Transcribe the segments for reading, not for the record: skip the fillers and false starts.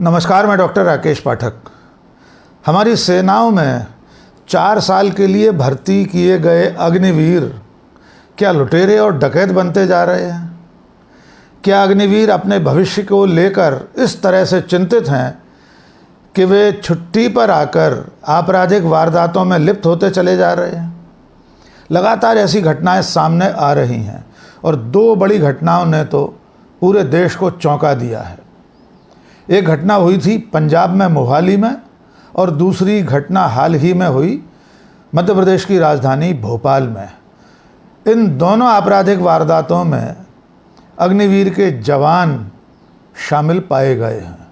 नमस्कार, मैं डॉक्टर राकेश पाठक। हमारी सेनाओं में 4 साल के लिए भर्ती किए गए अग्निवीर क्या लुटेरे और डकैत बनते जा रहे हैं? क्या अग्निवीर अपने भविष्य को लेकर इस तरह से चिंतित हैं कि वे छुट्टी पर आकर आपराधिक वारदातों में लिप्त होते चले जा रहे हैं? लगातार ऐसी घटनाएं सामने आ रही हैं और 2 बड़ी घटनाओं ने तो पूरे देश को चौंका दिया है। एक घटना हुई थी पंजाब में मोहाली में और दूसरी घटना हाल ही में हुई मध्य प्रदेश की राजधानी भोपाल में। इन दोनों आपराधिक वारदातों में अग्निवीर के जवान शामिल पाए गए हैं।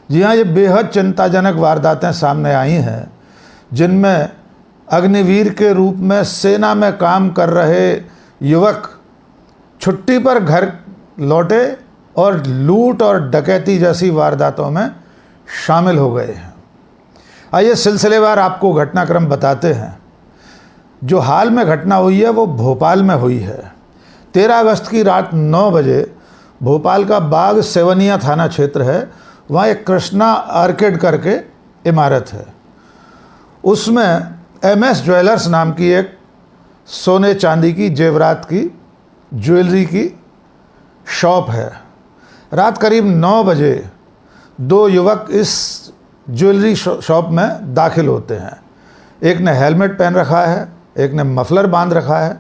जी हाँ, ये बेहद चिंताजनक वारदातें सामने आई हैं जिनमें अग्निवीर के रूप में सेना में काम कर रहे युवक छुट्टी पर घर लौटे और लूट और डकैती जैसी वारदातों में शामिल हो गए हैं। आइए सिलसिलेवार आपको घटनाक्रम बताते हैं। जो हाल में घटना हुई है वो भोपाल में हुई है। 13 अगस्त की रात 9 बजे भोपाल का बाग सेवनिया थाना क्षेत्र है, वहाँ एक कृष्णा आर्केड करके इमारत है। उसमें MS ज्वेलर्स नाम की एक सोने चांदी की जेवरात की ज्वेलरी की शॉप है। रात करीब 9 बजे 2 युवक इस ज्वेलरी शॉप में दाखिल होते हैं। एक ने हेलमेट पहन रखा है, एक ने मफलर बांध रखा है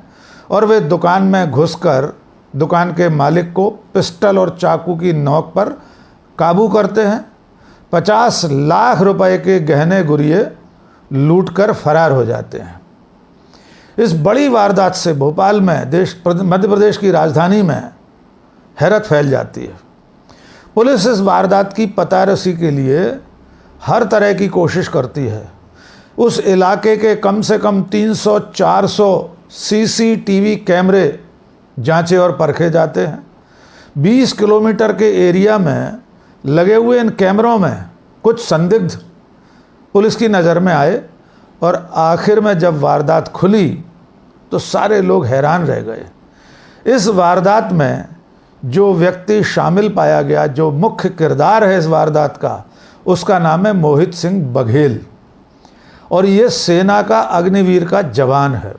और वे दुकान में घुसकर दुकान के मालिक को पिस्टल और चाकू की नोक पर काबू करते हैं। 50 लाख रुपए के गहने गुरिये लूटकर फरार हो जाते हैं। इस बड़ी वारदात से भोपाल में मध्य प्रदेश की राजधानी में हैरत फैल जाती है। पुलिस इस वारदात की पतारसी के लिए हर तरह की कोशिश करती है। उस इलाके के कम से कम 300-400 CCTV कैमरे जांचे और परखे जाते हैं। 20 किलोमीटर के एरिया में लगे हुए इन कैमरों में कुछ संदिग्ध पुलिस की नज़र में आए और आखिर में जब वारदात खुली तो सारे लोग हैरान रह गए। इस वारदात में जो व्यक्ति शामिल पाया गया, जो मुख्य किरदार है इस वारदात का, उसका नाम है मोहित सिंह बघेल और ये सेना का अग्निवीर का जवान है।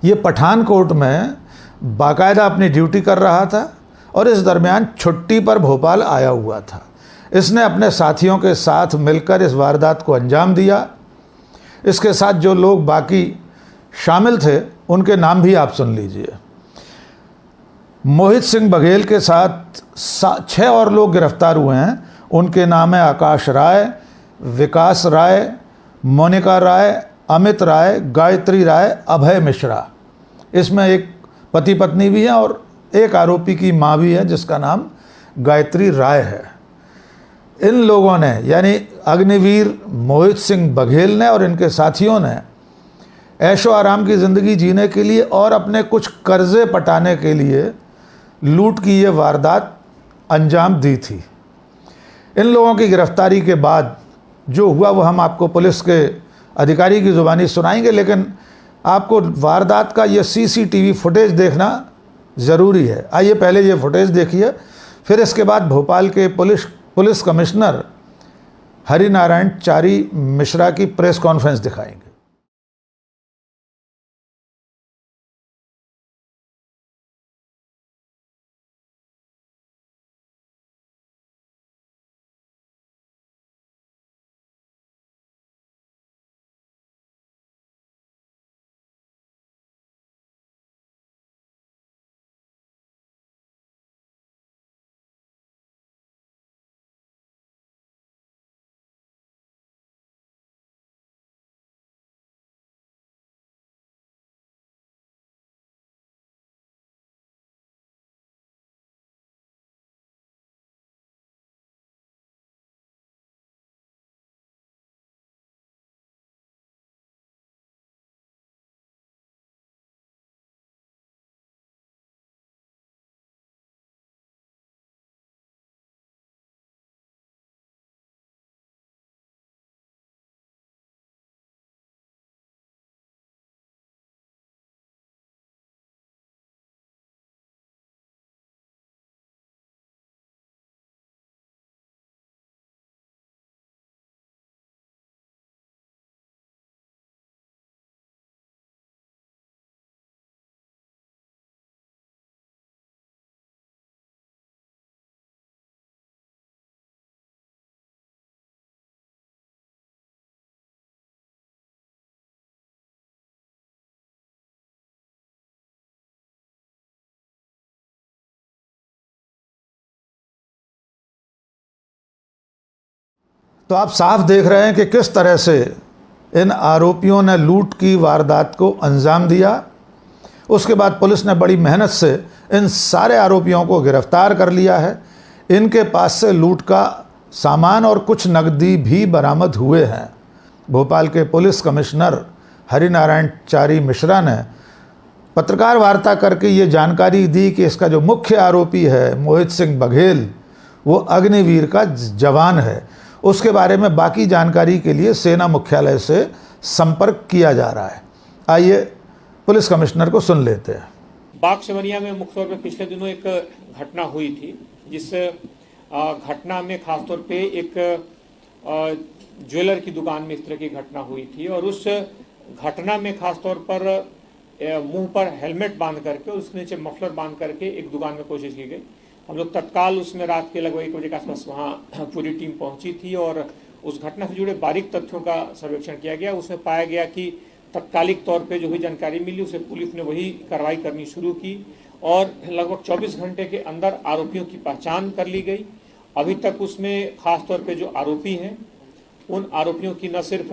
ये पठानकोट में बाकायदा अपनी ड्यूटी कर रहा था और इस दरमियान छुट्टी पर भोपाल आया हुआ था। इसने अपने साथियों के साथ मिलकर इस वारदात को अंजाम दिया। इसके साथ जो लोग बाकी शामिल थे उनके नाम भी आप सुन लीजिए। मोहित सिंह बघेल के साथ 6 और लोग गिरफ्तार हुए हैं। उनके नाम है आकाश राय, विकास राय, मोनिका राय, अमित राय, गायत्री राय, अभय मिश्रा। इसमें एक पति पत्नी भी है और एक आरोपी की मां भी है जिसका नाम गायत्री राय है। इन लोगों ने यानी अग्निवीर मोहित सिंह बघेल ने और इनके साथियों ने ऐशो आराम की ज़िंदगी जीने के लिए और अपने कुछ कर्जे पटाने के लिए लूट की ये वारदात अंजाम दी थी। इन लोगों की गिरफ्तारी के बाद जो हुआ वो हम आपको पुलिस के अधिकारी की ज़ुबानी सुनाएंगे, लेकिन आपको वारदात का ये CCTV फुटेज देखना ज़रूरी है। आइए पहले ये फुटेज देखिए, फिर इसके बाद भोपाल के पुलिस कमिश्नर हरिनारायण चारी मिश्रा की प्रेस कॉन्फ्रेंस दिखाएंगे। तो आप साफ देख रहे हैं कि किस तरह से इन आरोपियों ने लूट की वारदात को अंजाम दिया। उसके बाद पुलिस ने बड़ी मेहनत से इन सारे आरोपियों को गिरफ्तार कर लिया है। इनके पास से लूट का सामान और कुछ नकदी भी बरामद हुए हैं। भोपाल के पुलिस कमिश्नर हरिनारायण चारी मिश्रा ने पत्रकार वार्ता करके ये जानकारी दी कि इसका जो मुख्य आरोपी है मोहित सिंह बघेल, वो अग्निवीर का जवान है। उसके बारे में बाकी जानकारी के लिए सेना मुख्यालय से संपर्क किया जा रहा है। आइए पुलिस कमिश्नर को सुन लेते हैं। बाग सेवनिया में मुख्य तौर पर पिछले दिनों एक घटना हुई थी, जिस घटना में खासतौर पे एक ज्वेलर की दुकान में इस तरह की घटना हुई थी और उस घटना में खासतौर पर मुंह पर हेलमेट बांध करके उसके नीचे मफलर बांध करके एक दुकान में कोशिश की गई। हम लोग तत्काल उसमें रात के लगभग 1 बजे के आसपास वहाँ पूरी टीम पहुंची थी और उस घटना से जुड़े बारीक तथ्यों का सर्वेक्षण किया गया। उसमें पाया गया कि तत्कालिक तौर पे जो भी जानकारी मिली उसे पुलिस ने वही कार्रवाई करनी शुरू की और लगभग 24 घंटे के अंदर आरोपियों की पहचान कर ली गई। अभी तक उसमें खास तौर पे जो आरोपी हैं उन आरोपियों की न सिर्फ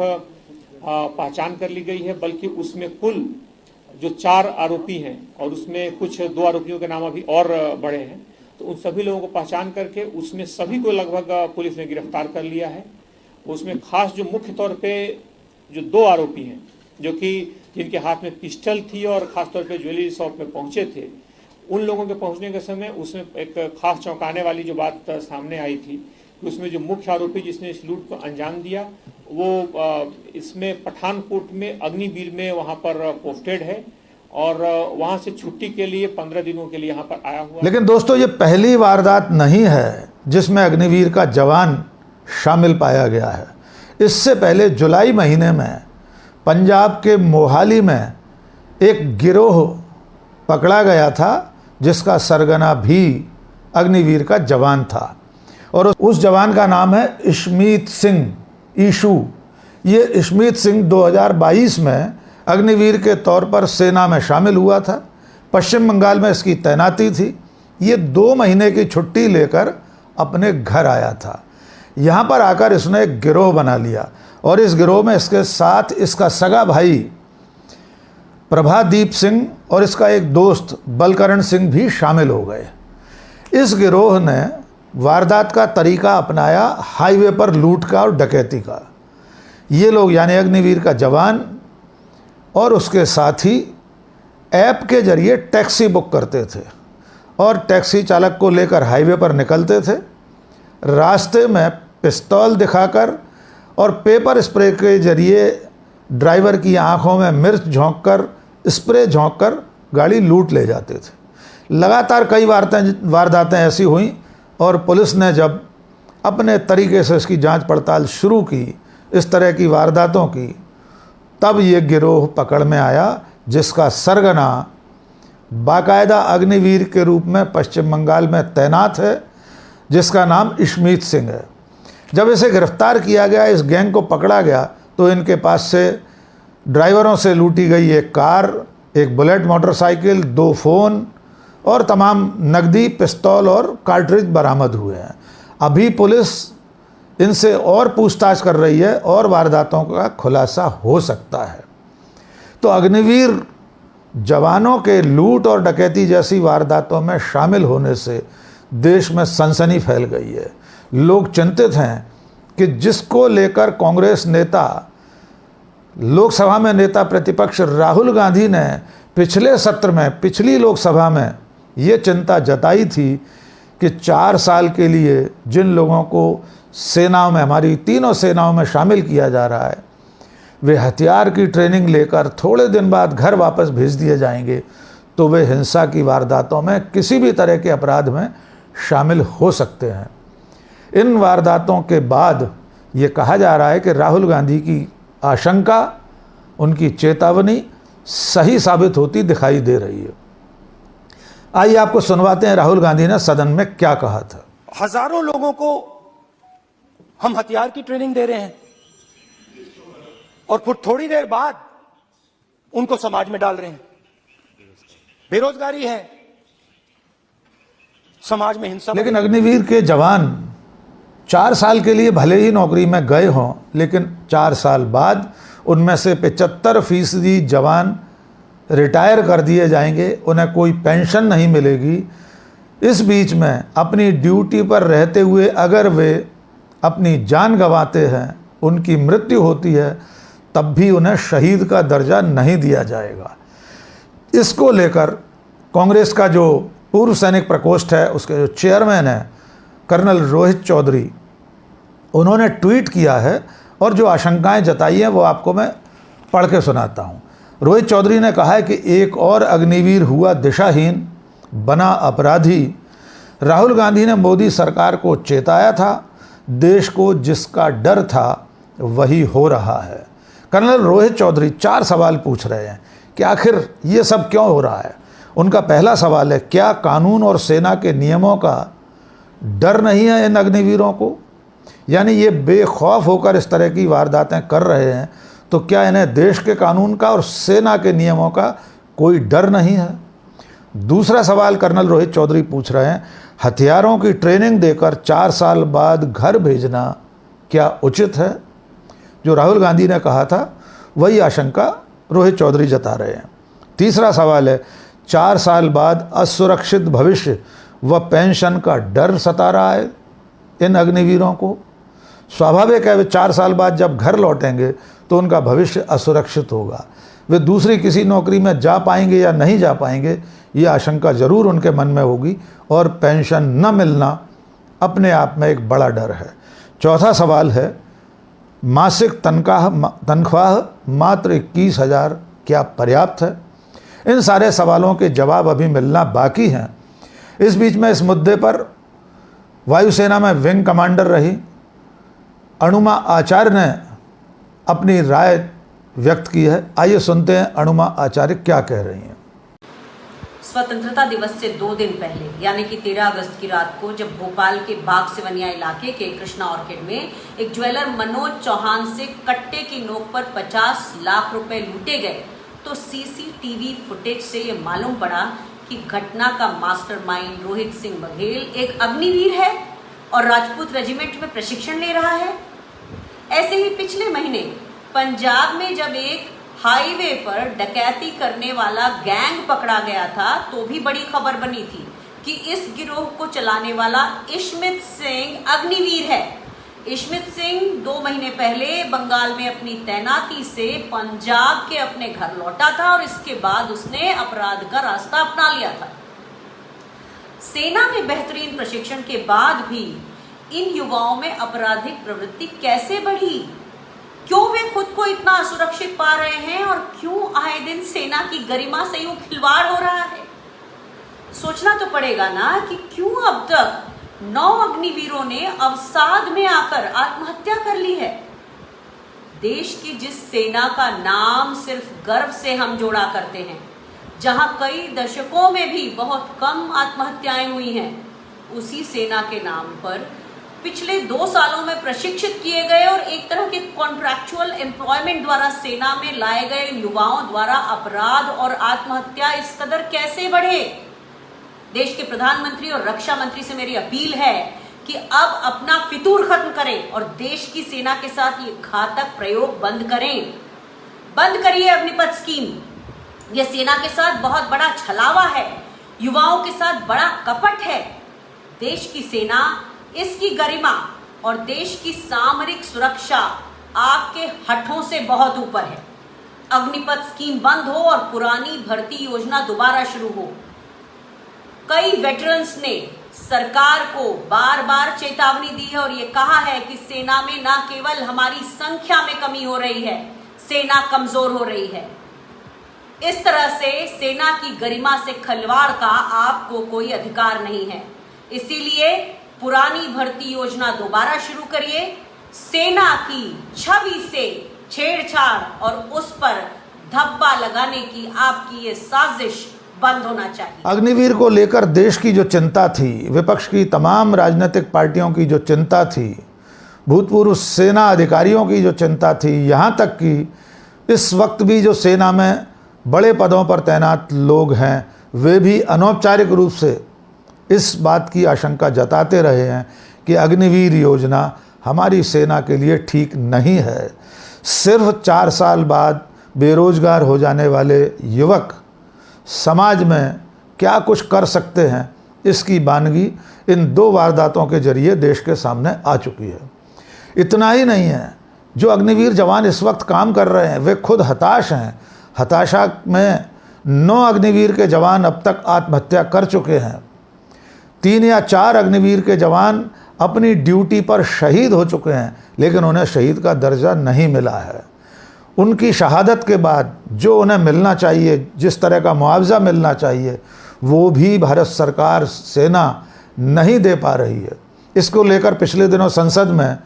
पहचान कर ली गई है, बल्कि उसमें कुल जो 4 आरोपी हैं और उसमें कुछ 2 आरोपियों के नाम अभी और बड़े हैं, तो उन सभी लोगों को पहचान करके उसमें सभी को लगभग पुलिस ने गिरफ्तार कर लिया है। उसमें खास जो मुख्य तौर पे जो 2 आरोपी हैं जो कि जिनके हाथ में पिस्टल थी और खासतौर पे ज्वेलरी शॉप में पहुंचे थे, उन लोगों के पहुंचने के समय उसमें एक खास चौंकाने वाली जो बात सामने आई थी कि उसमें जो मुख्य आरोपी जिसने इस लूट को अंजाम दिया वो इसमें पठानकोट में अग्निवीर में वहां पर पोस्टेड है और वहां से छुट्टी के लिए 15 दिनों के लिए यहाँ पर आया हुआ। लेकिन दोस्तों, ये पहली वारदात नहीं है जिसमें अग्निवीर का जवान शामिल पाया गया है। इससे पहले जुलाई महीने में पंजाब के मोहाली में एक गिरोह पकड़ा गया था जिसका सरगना भी अग्निवीर का जवान था और उस जवान का नाम है इशमीत सिंह ईशू। ये इशमीत सिंह 2022 में अग्निवीर के तौर पर सेना में शामिल हुआ था। पश्चिम बंगाल में इसकी तैनाती थी। ये 2 महीने की छुट्टी लेकर अपने घर आया था। यहाँ पर आकर इसने एक गिरोह बना लिया और इस गिरोह में इसके साथ इसका सगा भाई प्रभादीप सिंह और इसका एक दोस्त बलकरण सिंह भी शामिल हो गए। इस गिरोह ने वारदात का तरीका अपनाया हाईवे पर लूट का और डकैती का। ये लोग यानी अग्निवीर का जवान और उसके साथी ऐप के जरिए टैक्सी बुक करते थे और टैक्सी चालक को लेकर हाईवे पर निकलते थे। रास्ते में पिस्तौल दिखाकर और पेपर स्प्रे के जरिए ड्राइवर की आंखों में मिर्च झोंककर स्प्रे झोंककर गाड़ी लूट ले जाते थे। लगातार कई वारदातें ऐसी हुई और पुलिस ने जब अपने तरीके से इसकी जांच पड़ताल शुरू की इस तरह की वारदातों की, तब ये गिरोह पकड़ में आया जिसका सरगना बाकायदा अग्निवीर के रूप में पश्चिम बंगाल में तैनात है, जिसका नाम इशमीत सिंह है। जब इसे गिरफ्तार किया गया, इस गैंग को पकड़ा गया, तो इनके पास से ड्राइवरों से लूटी गई एक कार, एक बुलेट मोटरसाइकिल, 2 फ़ोन और तमाम नकदी, पिस्तौल और कार्ट्रिज बरामद हुए हैं। अभी पुलिस इनसे और पूछताछ कर रही है और वारदातों का खुलासा हो सकता है। तो अग्निवीर जवानों के लूट और डकैती जैसी वारदातों में शामिल होने से देश में सनसनी फैल गई है। लोग चिंतित हैं कि जिसको लेकर कांग्रेस नेता, लोकसभा में नेता प्रतिपक्ष राहुल गांधी ने पिछले सत्र में, पिछली लोकसभा में ये चिंता जताई थी कि 4 साल के लिए जिन लोगों को सेनाओं में, हमारी तीनों सेनाओं में शामिल किया जा रहा है, वे हथियार की ट्रेनिंग लेकर थोड़े दिन बाद घर वापस भेज दिए जाएंगे, तो वे हिंसा की वारदातों में, किसी भी तरह के अपराध में शामिल हो सकते हैं। इन वारदातों के बाद ये कहा जा रहा है कि राहुल गांधी की आशंका, उनकी चेतावनी सही साबित होती दिखाई दे रही है। आइए आपको सुनवाते हैं राहुल गांधी ने सदन में क्या कहा था। हजारों लोगों को हम हथियार की ट्रेनिंग दे रहे हैं और फिर थोड़ी देर बाद उनको समाज में डाल रहे हैं। बेरोजगारी है, समाज में हिंसा। लेकिन अग्निवीर के जवान 4 साल के लिए भले ही नौकरी में गए हों, लेकिन 4 साल बाद उनमें से 75% जवान रिटायर कर दिए जाएंगे, उन्हें कोई पेंशन नहीं मिलेगी। इस बीच में अपनी ड्यूटी पर रहते हुए अगर वे अपनी जान गंवाते हैं, उनकी मृत्यु होती है, तब भी उन्हें शहीद का दर्जा नहीं दिया जाएगा। इसको लेकर कांग्रेस का जो पूर्व सैनिक प्रकोष्ठ है, उसके जो चेयरमैन हैं कर्नल रोहित चौधरी, उन्होंने ट्वीट किया है और जो आशंकाएं जताई हैं वो आपको मैं पढ़ के सुनाता हूं। रोहित चौधरी ने कहा है कि एक और अग्निवीर हुआ दिशाहीन, बना अपराधी। राहुल गांधी ने मोदी सरकार को चेताया था, देश को जिसका डर था वही हो रहा है। कर्नल रोहित चौधरी 4 सवाल पूछ रहे हैं कि आखिर ये सब क्यों हो रहा है। उनका पहला सवाल है, क्या कानून और सेना के नियमों का डर नहीं है इन अग्निवीरों को? यानी ये बेखौफ होकर इस तरह की वारदातें कर रहे हैं, तो क्या इन्हें देश के कानून का और सेना के नियमों का कोई डर नहीं है? दूसरा सवाल कर्नल रोहित चौधरी पूछ रहे हैं, हथियारों की ट्रेनिंग देकर 4 साल बाद घर भेजना क्या उचित है? जो राहुल गांधी ने कहा था वही आशंका रोहित चौधरी जता रहे हैं। तीसरा सवाल है, 4 साल बाद असुरक्षित भविष्य व पेंशन का डर सता रहा है इन अग्निवीरों को। स्वाभाविक है, वे 4 साल बाद जब घर लौटेंगे तो उनका भविष्य असुरक्षित होगा। वे दूसरी किसी नौकरी में जा पाएंगे या नहीं जा पाएंगे, ये आशंका ज़रूर उनके मन में होगी, और पेंशन न मिलना अपने आप में एक बड़ा डर है। चौथा सवाल है, मासिक तनख्वाह मात्र 21,000 क्या पर्याप्त है? इन सारे सवालों के जवाब अभी मिलना बाकी हैं। इस बीच में इस मुद्दे पर वायुसेना में विंग कमांडर रही अनुमा आचार्य ने अपनी राय व्यक्त की है। आइए सुनते हैं अनुमा आचार्य क्या कह रही हैं। स्वतंत्रता दिवस से 2 दिन पहले यानी कि 13 अगस्त की रात को जब भोपाल के बाग सिवनिया इलाके के कृष्णा ऑर्किड में एक ज्वेलर मनोज चौहान से कट्टे की नोक पर 50 लाख रुपए लूटे गए, तो सीसीटीवी फुटेज से ये मालूम पड़ा कि घटना का मास्टरमाइंड रोहित सिंह बघेल एक अग्निवीर है और राजपूत रेजिमेंट में प्रशिक्षण ले रहा है। ऐसे ही पिछले महीने पंजाब में जब एक हाईवे पर डकैती करने वाला गैंग पकड़ा गया था, तो भी बड़ी खबर बनी थी कि इस गिरोह को चलाने वाला इशमित सिंह अग्निवीर है। इशमित सिंह 2 महीने पहले बंगाल में अपनी तैनाती से पंजाब के अपने घर लौटा था और इसके बाद उसने अपराध का रास्ता अपना लिया था। सेना में बेहतरीन प्रशिक्षण के बाद भी इन युवाओं में आपराधिक प्रवृत्ति कैसे बढ़ी? क्यों वे खुद को इतना असुरक्षित पा रहे हैं और क्यों आए दिन सेना की गरिमा से यूं खिलवाड़ हो रहा है? सोचना तो पड़ेगा ना कि क्यों अब तक 9 अग्निवीरों ने अवसाद में आकर आत्महत्या कर ली है। देश की जिस सेना का नाम सिर्फ गर्व से हम जोड़ा करते हैं, जहां कई दशकों में भी बहुत कम आत्महत्याएं हुई हैं, उसी सेना के नाम पर पिछले 2 सालों में प्रशिक्षित किए गए और एक तरह के कॉन्ट्रैक्चुअल एम्प्लॉयमेंट द्वारा सेना में लाए गए युवाओं द्वारा अपराध और आत्महत्या इस कदर कैसे बढ़े? देश के प्रधानमंत्री और रक्षा मंत्री से मेरी अपील है कि अब अपना फितूर खत्म करें और देश की सेना के साथ ये घातक प्रयोग बंद करें। बंद करिए अग्निपथ स्कीम। यह सेना के साथ बहुत बड़ा छलावा है, युवाओं के साथ बड़ा कपट है। देश की सेना, इसकी गरिमा और देश की सामरिक सुरक्षा आपके हठों से बहुत ऊपर है। अग्निपथ स्कीम बंद हो और पुरानी भर्ती योजना दोबारा शुरू हो। कई वेटरन्स ने सरकार को बार बार चेतावनी दी है और ये कहा है कि सेना में न केवल हमारी संख्या में कमी हो रही है, सेना कमजोर हो रही है। इस तरह से सेना की गरिमा से खिलवाड़ का आपको कोई अधिकार नहीं है। इसीलिए पुरानी भर्ती योजना दोबारा शुरू करिए। सेना की छवि से छेड़छाड़ और उस पर धब्बा लगाने की आपकी ये साजिश बंद होना चाहिए। अग्निवीर को लेकर देश की जो चिंता थी, विपक्ष की तमाम राजनीतिक पार्टियों की जो चिंता थी, भूतपूर्व सेना अधिकारियों की जो चिंता थी, यहाँ तक कि इस वक्त भी जो सेना में बड़े पदों पर तैनात लोग हैं, वे भी अनौपचारिक रूप से इस बात की आशंका जताते रहे हैं कि अग्निवीर योजना हमारी सेना के लिए ठीक नहीं है। सिर्फ 4 साल बाद बेरोजगार हो जाने वाले युवक समाज में क्या कुछ कर सकते हैं, इसकी बानगी इन 2 वारदातों के जरिए देश के सामने आ चुकी है। इतना ही नहीं है, जो अग्निवीर जवान इस वक्त काम कर रहे हैं वे खुद हताश हैं। हताशा में 9 अग्निवीर के जवान अब तक आत्महत्या कर चुके हैं। 3 या 4 अग्निवीर के जवान अपनी ड्यूटी पर शहीद हो चुके हैं, लेकिन उन्हें शहीद का दर्जा नहीं मिला है। उनकी शहादत के बाद जो उन्हें मिलना चाहिए, जिस तरह का मुआवजा मिलना चाहिए, वो भी भारत सरकार, सेना नहीं दे पा रही है। इसको लेकर पिछले दिनों संसद में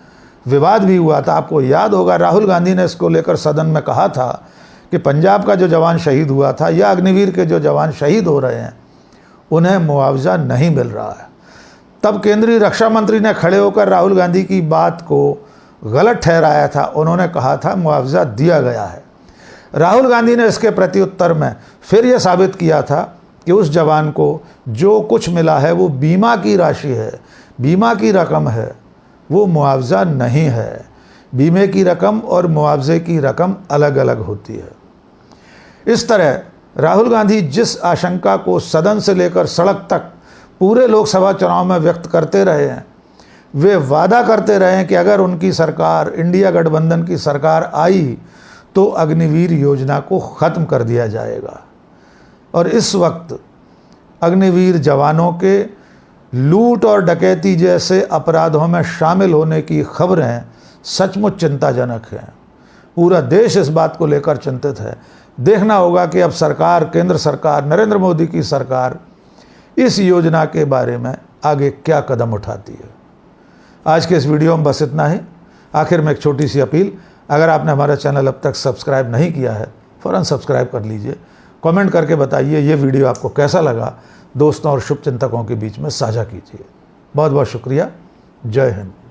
विवाद भी हुआ था। आपको याद होगा, राहुल गांधी ने इसको लेकर सदन में कहा था कि पंजाब का जो जवान शहीद हुआ था या अग्निवीर के जो जवान शहीद हो रहे हैं उन्हें मुआवजा नहीं मिल रहा है। तब केंद्रीय रक्षा मंत्री ने खड़े होकर राहुल गांधी की बात को गलत ठहराया था। उन्होंने कहा था मुआवजा दिया गया है। राहुल गांधी ने इसके प्रत्युत्तर में फिर यह साबित किया था कि उस जवान को जो कुछ मिला है वो बीमा की राशि है, बीमा की रकम है, वो मुआवजा नहीं है। बीमे की रकम और मुआवजे की रकम अलग अलग होती है। इस तरह राहुल गांधी जिस आशंका को सदन से लेकर सड़क तक पूरे लोकसभा चुनाव में व्यक्त करते रहे हैं, वे वादा करते रहे हैं कि अगर उनकी सरकार, इंडिया गठबंधन की सरकार आई तो अग्निवीर योजना को ख़त्म कर दिया जाएगा। और इस वक्त अग्निवीर जवानों के लूट और डकैती जैसे अपराधों में शामिल होने की खबरें सचमुच चिंताजनक हैं। पूरा देश इस बात को लेकर चिंतित है। देखना होगा कि अब सरकार, केंद्र सरकार, नरेंद्र मोदी की सरकार इस योजना के बारे में आगे क्या कदम उठाती है। आज के इस वीडियो में बस इतना ही। आखिर में एक छोटी सी अपील, अगर आपने हमारा चैनल अब तक सब्सक्राइब नहीं किया है, फ़ौरन सब्सक्राइब कर लीजिए। कमेंट करके बताइए ये वीडियो आपको कैसा लगा। दोस्तों और शुभचिंतकों के बीच में साझा कीजिए। बहुत बहुत शुक्रिया। जय हिंद।